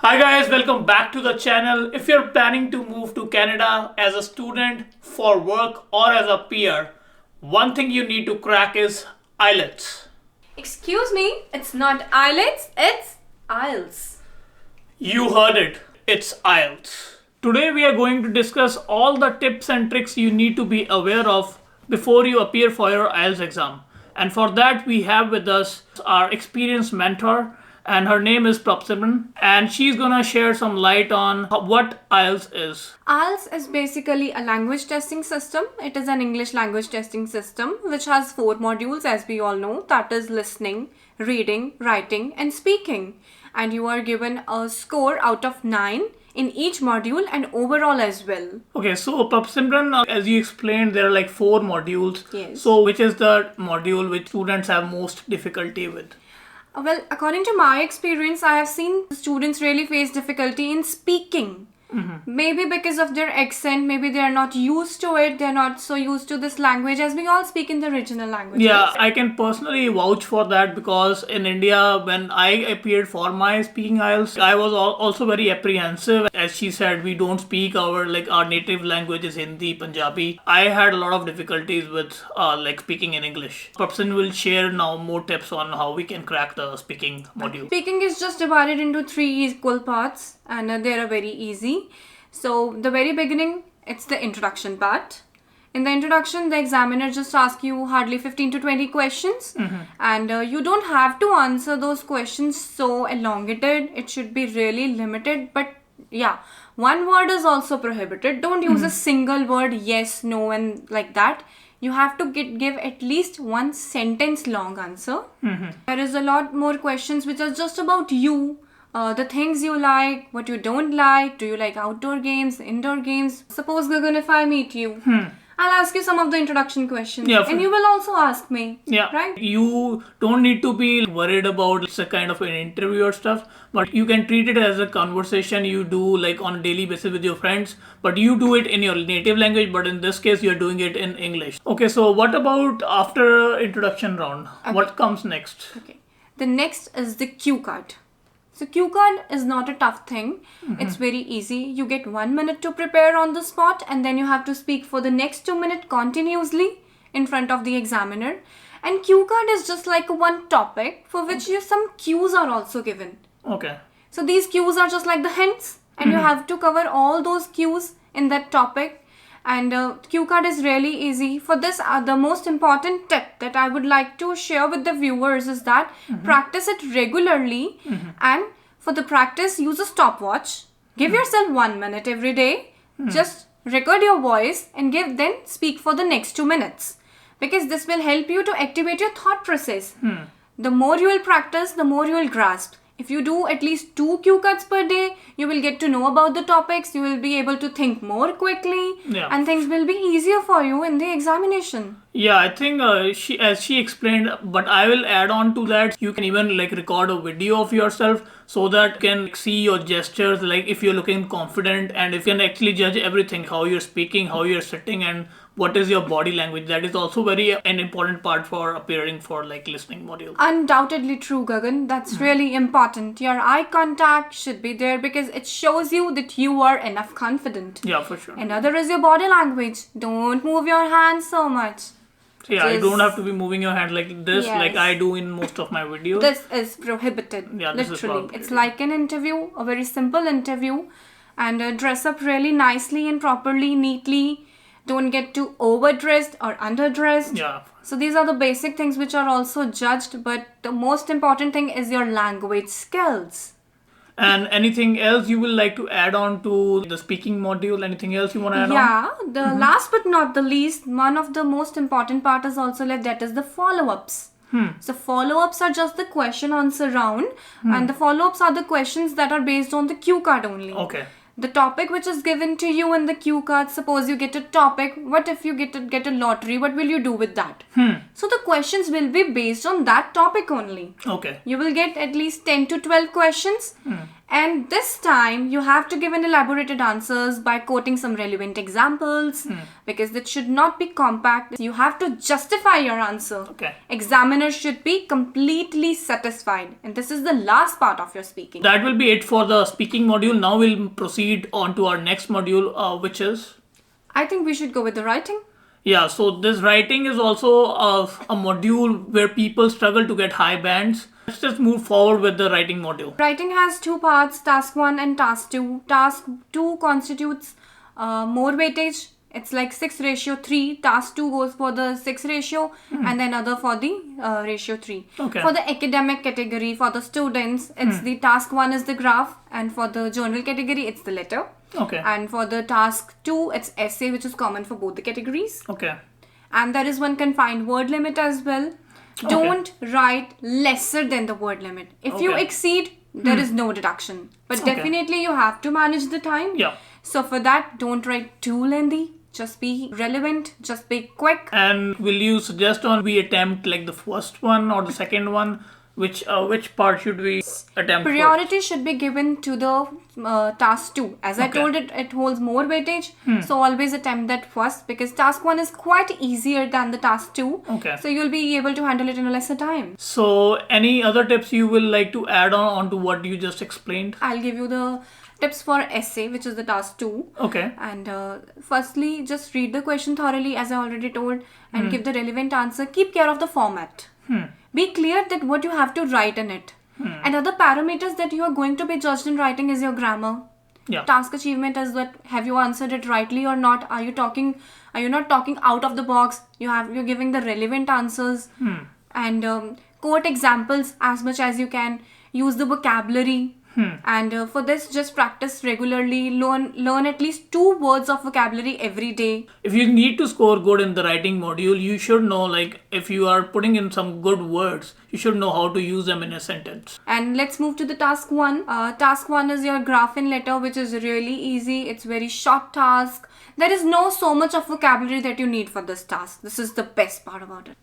Hi guys, welcome back to the channel. If you're planning to move to Canada as a student, for work or as a peer, one thing you need to crack is IELTS. Excuse me, it's not IELTS, it's IELTS. You heard it, it's IELTS. Today we are going to discuss all the tips and tricks you need to be aware of before you appear for your IELTS exam. And for that we have with us our experienced mentor, and her name is Simran, and she's gonna share some light on what IELTS is. IELTS is basically a language testing system. It is an English language testing system which has 4 modules, as we all know, that is listening, reading, writing and speaking. And you are given a score out of 9 in each module and overall as well. Okay, so Simran, as you explained, there are like 4 modules. Yes. So which is the module which students have most difficulty with? Well, according to my experience, I have seen students really face difficulty in speaking. Maybe because of their accent, maybe they are not used to it, they're not so used to this language as we all speak in the regional languages. Yeah, I can personally vouch for that because in India, when I appeared for my speaking IELTS, I was also very apprehensive. As she said, we don't speak our native language is Hindi, Punjabi. I had a lot of difficulties with speaking in English. Person will share now more tips on how we can crack the speaking module. Speaking is just divided into 3 equal parts, and they are very easy. So the very beginning, it's the introduction part. In the introduction, the examiner just asks you hardly 15 to 20 questions, and you don't have to answer those questions so elongated. It should be really limited, but yeah, one word is also prohibited. Don't use a single word, yes, no, and like that. You have to give at least one sentence long answer. There is a lot more questions which are just about you. The things you like, what you don't like, do you like outdoor games, indoor games? Suppose, Gagan, if I meet you, I'll ask you some of the introduction questions, and you will also ask me, right? You don't need to be worried about it's a kind of an interview or stuff, but you can treat it as a conversation you do like on a daily basis with your friends, but you do it in your native language, but in this case you're doing it in English. Okay, so what about after introduction round? Okay. What comes next? Okay, the next is the cue card. So cue card is not a tough thing. It's very easy. You get 1 minute to prepare on the spot, and then you have to speak for the next 2 minutes continuously in front of the examiner. And cue card is just like one topic for which some cues are also given. Okay. So these cues are just like the hints, and you have to cover all those cues in that topic. And cue card is really easy. For this, the most important tip that I would like to share with the viewers is that practice it regularly, and for the practice, use a stopwatch. Give yourself 1 minute every day. Just record your voice and then speak for the next 2 minutes, because this will help you to activate your thought process. The more you will practice, the more you will grasp. If you do at least 2 cue cards per day, you will get to know about the topics, you will be able to think more quickly, and things will be easier for you in the examination. Yeah, I think she explained, but I will add on to that. You can even record a video of yourself so that you can see your gestures, like if you're looking confident, and if you can actually judge everything, how you're speaking, how you're sitting, and what is your body language. That is also an important part for appearing for listening module. Undoubtedly true, Gagan. That's really important. Your eye contact should be there because it shows you that you are enough confident. Yeah, for sure. Another is your body language. Don't move your hands so much. Yeah, you don't have to be moving your hand like this, like I do in most of my videos. This is prohibited. Yeah, this literally. Is prohibited. It's like an interview, a very simple interview, and dress up really nicely and properly, neatly. Don't get too overdressed or underdressed. Yeah. So these are the basic things which are also judged, but the most important thing is your language skills. And anything else you will like to add on to the speaking module? Anything else you want to add on? Yeah, the last but not the least, one of the most important part is also that is the follow-ups. So follow-ups are just the question answer round, and the follow-ups are the questions that are based on the cue card only. Okay. The topic which is given to you in the cue card, suppose you get a topic, what if you get a lottery, what will you do with that? So the questions will be based on that topic only. Okay. You will get at least 10 to 12 questions, And this time you have to give an elaborated answers by quoting some relevant examples because it should not be compact. You have to justify your answer. Okay. Examiner should be completely satisfied. And this is the last part of your speaking. That will be it for the speaking module. Now we'll proceed on to our next module, which is? I think we should go with the writing. Yeah, so this writing is also a module where people struggle to get high bands. Let's just move forward with the writing module. Writing has two parts, task 1 and task 2. Task 2 constitutes more weightage. It's like 6:3. Task 2 goes for the 6 ratio and then other for the ratio 3. Okay. For the academic category, for the students, it's the task 1 is the graph, and for the general category, it's the letter. Okay. And for the task 2, it's essay, which is common for both the categories. Okay. And there is one confined word limit as well. Don't write lesser than the word limit. If you exceed, there is no deduction. But definitely you have to manage the time. Yeah. So for that, don't write too lengthy. Just be relevant. Just be quick. And will you suggest on we attempt like the first one or the second one? Which part should we attempt? Priority should be given to the task 2. As I told it holds more weightage. So always attempt that first because task 1 is quite easier than the task 2. Okay. So you'll be able to handle it in a lesser time. So any other tips you will like to add on to what you just explained? I'll give you the tips for essay, which is the task 2. Okay. And firstly, just read the question thoroughly, as I already told, and give the relevant answer. Keep care of the format. Be clear that what you have to write in it. And other parameters that you are going to be judged in writing is your grammar. Yeah. Task achievement is that have you answered it rightly or not? Are you not talking out of the box? You're giving the relevant answers. And quote examples as much as you can. Use the vocabulary. And for this, just practice regularly. Learn at least 2 words of vocabulary every day. If you need to score good in the writing module, you should know, like, if you are putting in some good words, you should know how to use them in a sentence. And let's move to the task 1. Task 1 is your graph in letter, which is really easy. It's very short task. There is no so much of vocabulary that you need for this task. This is the best part about it.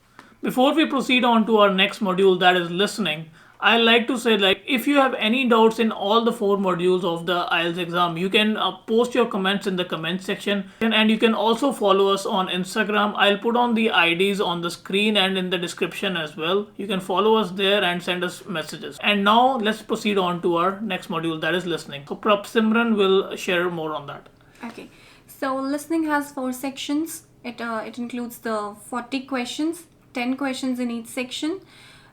Before we proceed on to our next module, that is listening, I like to say, like, if you have any doubts in all the 4 modules of the IELTS exam, you can post your comments in the comment section, and you can also follow us on Instagram. I'll put on the IDs on the screen and in the description as well. You can follow us there and send us messages. And now let's proceed on to our next module, that is listening. So Prab Simran will share more on that. Okay, so listening has 4 sections. It includes the 40 questions, 10 questions in each section.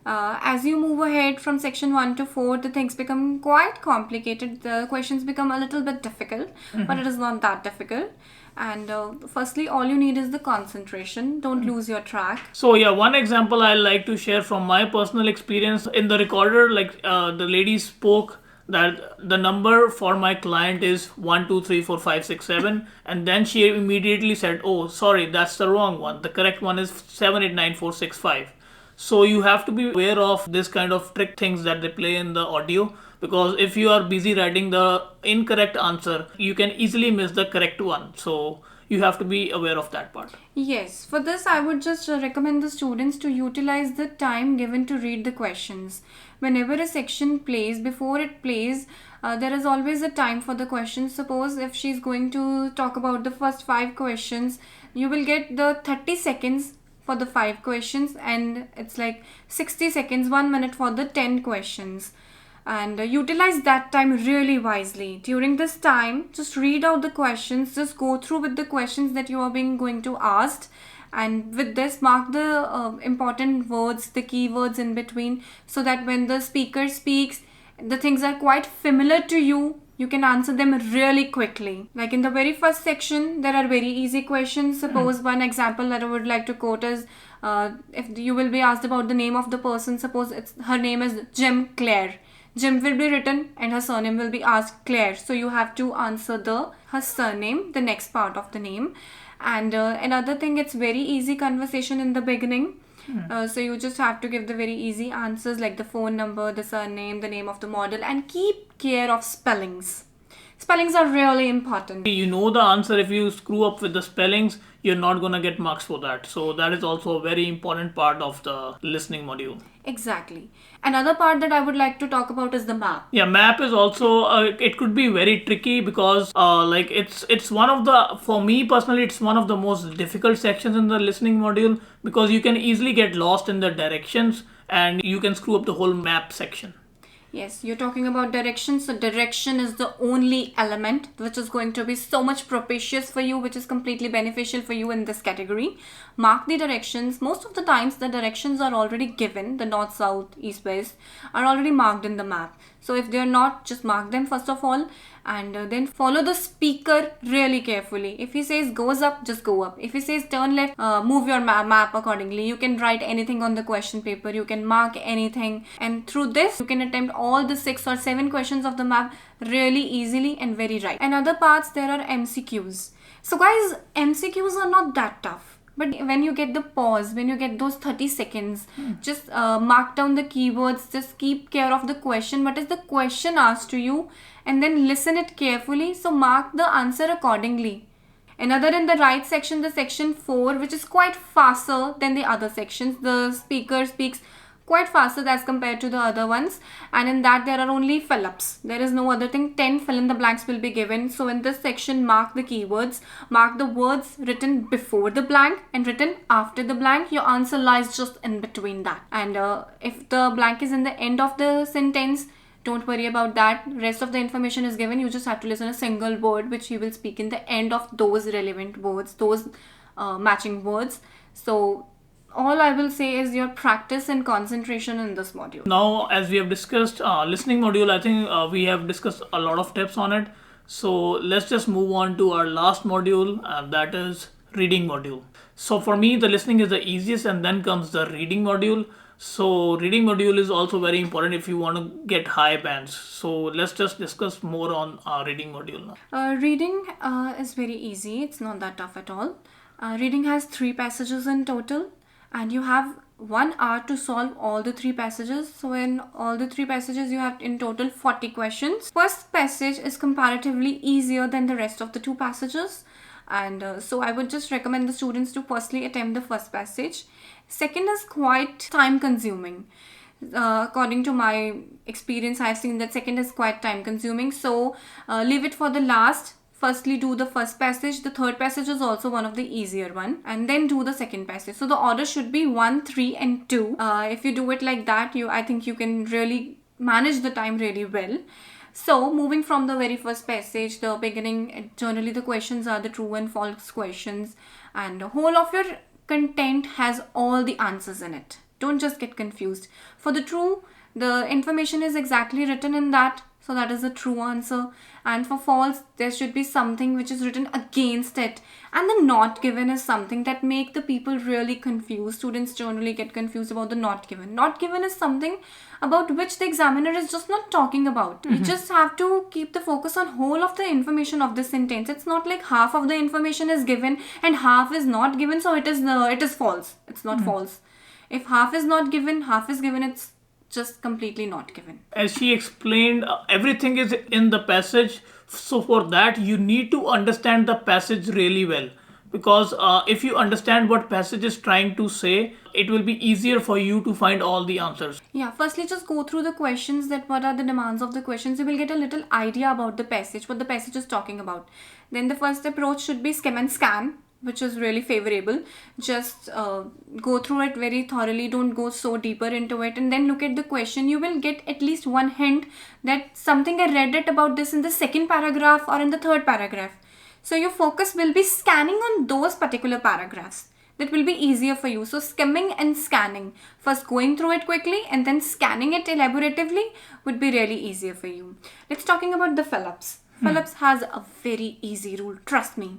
As you move ahead from section 1 to 4, the things become quite complicated. The questions become a little bit difficult, but it is not that difficult. And firstly, all you need is the concentration. Don't lose your track. So yeah, one example I like to share from my personal experience. In the recorder, like the lady spoke that the number for my client is 1, 2, 3, 4, 5, 6, 7, and then she immediately said, "Oh, sorry, that's the wrong one. The correct one is 7, 8, 9, 4, 6, 5." So you have to be aware of this kind of trick things that they play in the audio, because if you are busy writing the incorrect answer, you can easily miss the correct one. So you have to be aware of that part. Yes, for this I would just recommend the students to utilize the time given to read the questions. Whenever a section plays, before it plays, there is always a time for the questions. Suppose if she's going to talk about the first 5 questions, you will get the 30 seconds for the 5 questions, and it's like 60 seconds, 1 minute for the 10 questions. And utilize that time really wisely. During this time, just read out the questions, just go through with the questions that you are going to asked, and with this mark the important words, the keywords in between, so that when the speaker speaks, the things are quite familiar to you. You can answer them really quickly. Like in the very first section, there are very easy questions. Suppose one example that I would like to quote is, if you will be asked about the name of the person, suppose her name is Jim Clare. Jim will be written and her surname will be asked Clare. So you have to answer her surname, the next part of the name. And another thing, it's very easy conversation in the beginning. So you just have to give the very easy answers like the phone number, the surname, the name of the model, and keep care of spellings. Spellings are really important. You know the answer. If you screw up with the spellings, you're not gonna get marks for that. So that is also a very important part of the listening module. Exactly. Another part that I would like to talk about is the map. Yeah, map is also it could be very tricky because like it's one of the, for me personally, it's one of the most difficult sections in the listening module because you can easily get lost in the directions and you can screw up the whole map section. Yes, you're talking about direction. So direction is the only element which is going to be so much propitious for you, which is completely beneficial for you in this category. Mark the directions. Most of the times the directions are already given. The north, south, east, west are already marked in the map. So if they are not, just mark them first of all, and then follow the speaker really carefully. If he says goes up, just go up. If he says turn left, move your map accordingly. You can write anything on the question paper. You can mark anything, and through this you can attempt all the 6 or 7 questions of the map really easily and very right. And other parts, there are MCQs. So guys, MCQs are not that tough. But when you get the pause, when you get those 30 seconds, just mark down the keywords, just keep care of the question. What is the question asked to you? And then listen it carefully. So mark the answer accordingly. Another in the right section, the section 4, which is quite faster than the other sections. The speaker speaks quite faster as compared to the other ones, and in that there are only fill-ups. There is no other thing. 10 fill-in-the-blanks will be given. So in this section, mark the keywords, mark the words written before the blank and written after the blank. Your answer lies just in between that. And if the blank is in the end of the sentence, don't worry about that. Rest of the information is given. You just have to listen a single word which he will speak in the end of those relevant words, those matching words. So all I will say is your practice and concentration in this module. Now, as we have discussed listening module, I think we have discussed a lot of tips on it. So let's just move on to our last module, and that is reading module. So for me, the listening is the easiest, and then comes the reading module. So reading module is also very important if you want to get high bands. So let's just discuss more on reading module now. Reading is very easy. It's not that tough at all. Reading has 3 passages in total, and you have 1 hour to solve all the 3 passages. So in all the 3 passages, you have in total 40 questions. First passage is comparatively easier than the rest of the 2 passages. And so I would just recommend the students to firstly attempt the first passage. Second is quite time consuming. According to my experience, I've seen that second is quite time consuming. So leave it for the last. Firstly, do the first passage. The third passage is also one of the easier one, and then do the second passage. So the order should be 1, 3 and 2. If you do it like that, I think you can really manage the time really well. So moving from the very first passage, the beginning, generally the questions are the true and false questions, and the whole of your content has all the answers in it. Don't just get confused. For the true, the information is exactly written in that. So that is the true answer. And for false, there should be something which is written against it. And the not given is something that make the people really confused. Students generally get confused about the not given. Not given is something about which the examiner is just not talking about. You just have to keep the focus on whole of the information of the sentence. It's not like half of the information is given and half is not given. So it is false. It's not false. If half is not given, half is given, it's just completely not given. As she explained, everything is in the passage. So for that, you need to understand the passage really well. Because if you understand what passage is trying to say, it will be easier for you to find all the answers. Yeah, firstly just go through the questions, that what are the demands of the questions. You will get a little idea about the passage, what the passage is talking about. Then the first approach should be skim and scan, which is really favorable. Just go through it very thoroughly. Don't go so deeper into it, and then look at the question. You will get at least one hint that something I read it about this in the second paragraph or in the third paragraph. So your focus will be scanning on those particular paragraphs. That will be easier for you. So skimming and scanning, first going through it quickly and then scanning it elaboratively would be really easier for you. Let's talking about the fill-ups. Fill-ups has a very easy rule, trust me.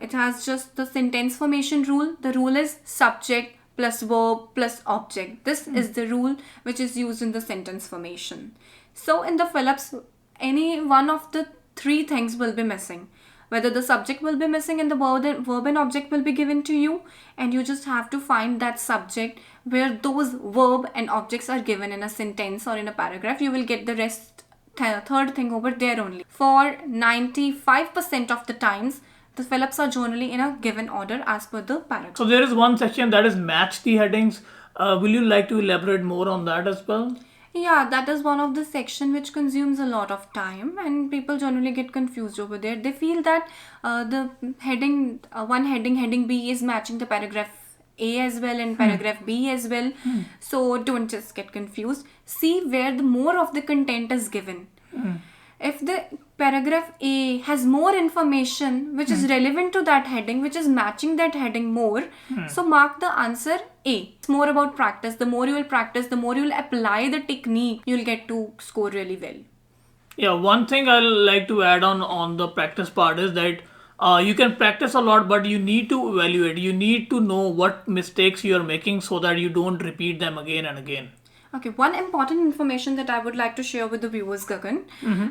It has just the sentence formation rule. The rule is subject plus verb plus object. This is the rule which is used in the sentence formation. So in the fill-ups, any one of the 3 things will be missing. Whether the subject will be missing and the verb and object will be given to you, and you just have to find that subject where those verb and objects are given in a sentence or in a paragraph. You will get the rest third thing over there only. For 95% of the times, the fill-ups are generally in a given order as per the paragraph. So there is one section that is match the headings. Will you like to elaborate more on that as well? Yeah, that is one of the section which consumes a lot of time, and people generally get confused over there. They feel that the heading, heading B is matching the paragraph A as well and paragraph B as well. So don't just get confused. See where the more of the content is given. If the paragraph A has more information which is relevant to that heading, which is matching that heading more, so mark the answer A. It's more about practice. The more you will practice, the more you will apply the technique, you'll get to score really well. Yeah, one thing I'll like to add on the practice part is that you can practice a lot, but you need to evaluate. You need to know what mistakes you are making so that you don't repeat them again and again. Okay, one important information that I would like to share with the viewers, Gagan,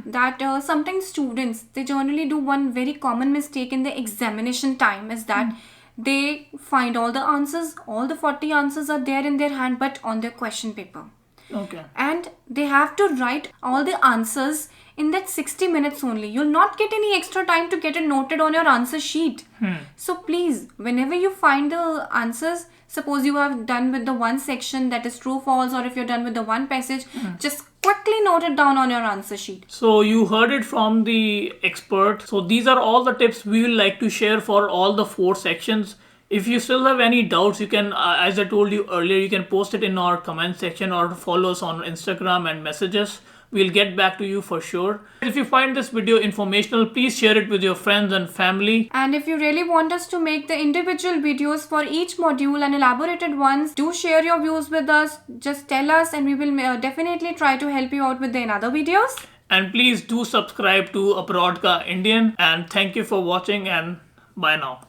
that sometimes students, they generally do one very common mistake in the examination time is that they find all the answers, all the 40 answers are there in their hand, but on their question paper. Okay. And they have to write all the answers in that 60 minutes only. You'll not get any extra time to get it noted on your answer sheet. So please, whenever you find the answers, suppose you have done with the one section that is true, false, or if you're done with the one passage, just quickly note it down on your answer sheet. So you heard it from the expert. So these are all the tips we will like to share for all the 4 sections. If you still have any doubts, you can, as I told you earlier, you can post it in our comment section or follow us on Instagram and messages. We'll get back to you for sure. If you find this video informational, please share it with your friends and family. And if you really want us to make the individual videos for each module and elaborated ones, do share your views with us. Just tell us and we will definitely try to help you out with the another videos. And please do subscribe to Abroad Ka Indian. And thank you for watching and bye now.